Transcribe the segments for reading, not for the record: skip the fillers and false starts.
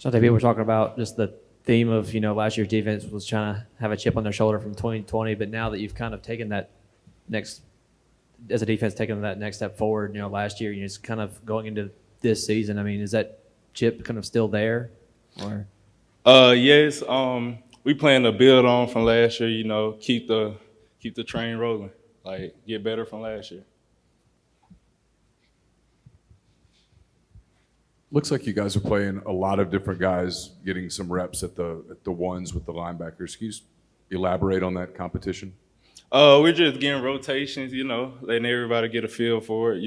Something people were talking about just the theme of, last year's defense was trying to have a chip on their shoulder from 2020, but now that you've kind of taken that next, as a defense, taking that next step forward, last year, it's kind of going into this season. I mean, is that chip kind of still there? Or? Yes. We plan to build on from last year, keep the train rolling, like get better from last year. Looks like you guys are playing a lot of different guys, getting some reps at the ones with the linebackers. Can you elaborate on that competition? We're just getting rotations, letting everybody get a feel for it,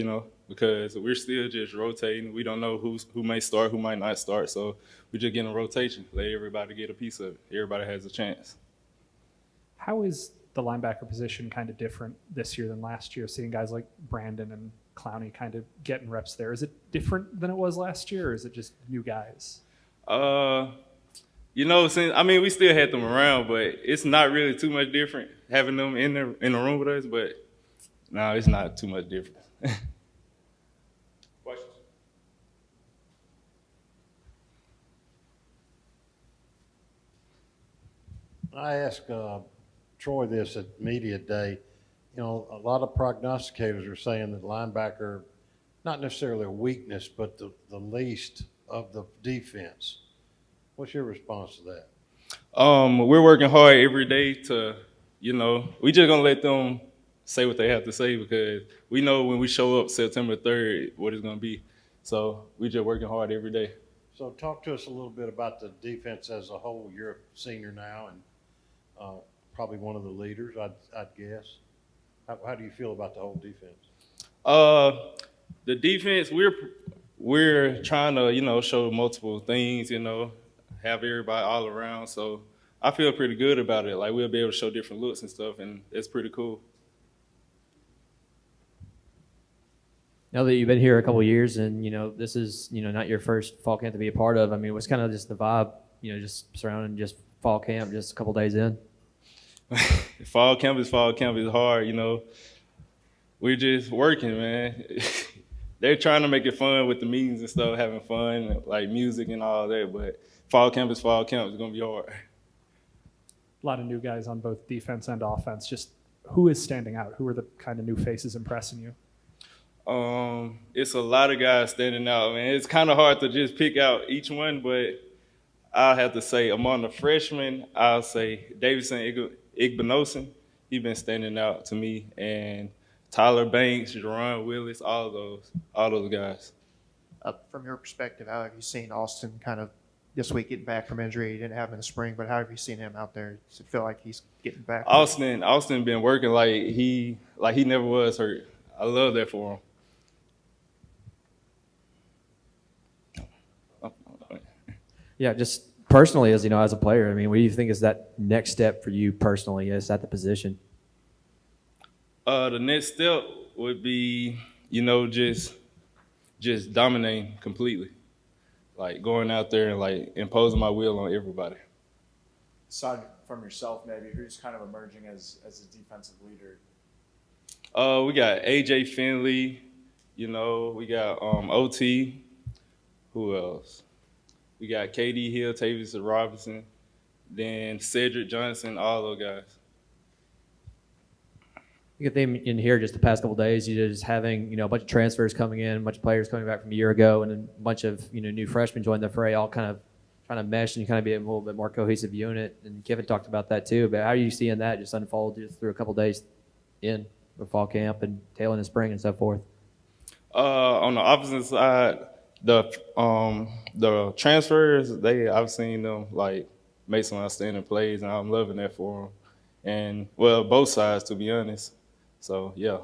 because we're still just rotating. We don't know who may start, who might not start. So we're just getting a rotation, let everybody get a piece of it. Everybody has a chance. How is the linebacker position kind of different this year than last year, seeing guys like Brandon and Clowney kind of getting reps there? Is it different than it was last year, or is it just new guys? We still had them around, but it's not really too much different having them in the room with us. But no, it's not too much different. Questions? I asked Troy this at media day. A lot of prognosticators are saying that linebacker, not necessarily a weakness, but the least of the defense. What's your response to that? We're working hard every day to, we just gonna let them say what they have to say, because we know when we show up September 3rd what it's gonna be. So we just working hard every day. So talk to us a little bit about the defense as a whole. You're a senior now and probably one of the leaders, I'd guess. How do you feel about the whole defense? The defense, we're trying to, show multiple things, have everybody all around. So I feel pretty good about it. Like, we'll be able to show different looks and stuff, and it's pretty cool. Now that you've been here a couple of years and, this is, not your first fall camp to be a part of, I mean, what's kind of just the vibe, just surrounding just fall camp just a couple days in? Fall camp is hard, We're just working, man. They're trying to make it fun with the meetings and stuff, having fun, like music and all that, but fall camp is fall camp. It's going to be hard. A lot of new guys on both defense and offense. Just who is standing out? Who are the kind of new faces impressing you? It's a lot of guys standing out, man. It's kind of hard to just pick out each one, but I'll have to say among the freshmen, I'll say Davidson Igbinosin. He's been standing out to me, and Tyler Banks, Jerron Willis, all those guys. From your perspective, how have you seen Austin kind of this week getting back from injury? He didn't have him in the spring, but how have you seen him out there? Does it feel like he's getting back? Austin been working like he never was hurt. I love that for him. Yeah, just personally, as as a player, I mean, what do you think is that next step for you personally as at the position? The next step would be, just dominating completely, like going out there and like imposing my will on everybody. Aside from yourself, maybe who's kind of emerging as a defensive leader? We got AJ Finley, we got OT. Who else? We got KD Hill, Tavis Robinson, then Cedric Johnson, all those guys. You get them in here just the past couple of days. You're just having a bunch of transfers coming in, a bunch of players coming back from a year ago, and then a bunch of new freshmen join the fray, all kind of trying to mesh and kind of be a little bit more cohesive unit. And Kevin talked about that too. But how are you seeing that just unfold just through a couple of days in with fall camp and tail end of spring and so forth? On the opposite side, the transfers, I've seen them like make some outstanding plays, and I'm loving that for them. And well, both sides, to be honest. So yeah.